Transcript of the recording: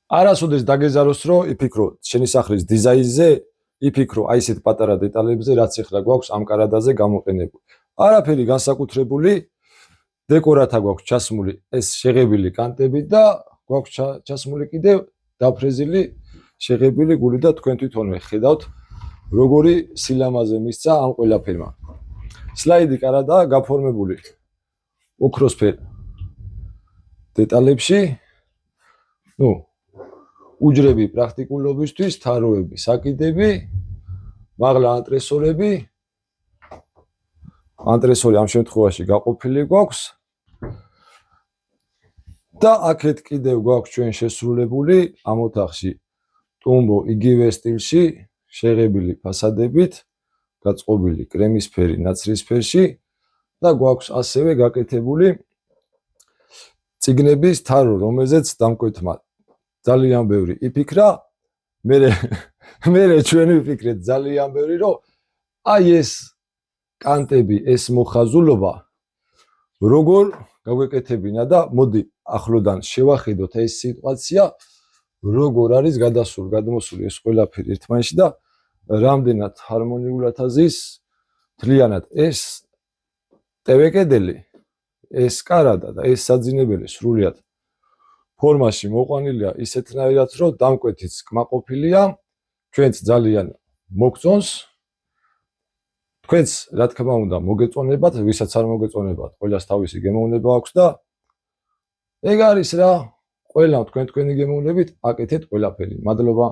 არასოდეს დაგეზაროს რომ იფიქრო შენი სახლის დიზაინზე, იფიქრო აი ესეთ პატარა დეტალებზე, რაც ეხლა გვაქვს ამ კარადაზე გამოყენებული. არაფერი განსაკუთრებული დეკორათა გვაქვს ჩასმული ეს შეღებილი კანტები და გვაქვს ჩასმული კიდევ დაფრეზილი შეღებილი გული და თქვენ თვითონვე ხედავთ როგორი სილამაზე მისცა ამ ყველაფერმა. სლაიდი კარადაა გაფორმებული ოქროსფერ დეტალებში. ნუ უჯრები პრაქტიკულობისთვის, თაროები, საკიდები, მაღლა ანტრესოლები. ანტრესოლი ამ შემთხვევაში გაყოფილი გვაქვს. და აქეთ კიდევ გვაქვს ჩვენ შესრულებული ამ ოთახში ტუმბო იგივე სტილში, შეღებილი ფასადებით, გაწყობილი კრემისფერი, ნაცრისფერში და გვაქვს ასევე გაკეთებული წიგნების თარო, რომელზეც დამკვეთმა ძალიან ბევრი იფიქრა. მე ჩვენ ვიფიქრეთ ძალიან ბევრი, რომ აი ეს კანტები, ეს მოხაზულობა როგორ გაგვეკეთებინა და მოდი ახლოდან შევახედოთ ეს სიტუაცია, როგორ არის გადმოსული ეს ყველაფერი ერთმანეთში და რამდენად ჰარმონიულად აზის მთლიანად ეს ტევ კედელი, ეს კარადა და ეს საძინებელი სრულიად ფორმაში მოყვანილია ისეთნაირად, რომ დამკვეთიც კმაყოფილია, ჩვენც ძალიან მოგწონს. თქვენც რა თქმა უნდა მოგეწონებათ, ვისაც არ მოგეწონებათ, ყველას თავისი გემოვნება აქვს და ეგ არის რა, ყველამ თქვენი გემოვნებით აკეთეთ ყველაფერი. მადლობა.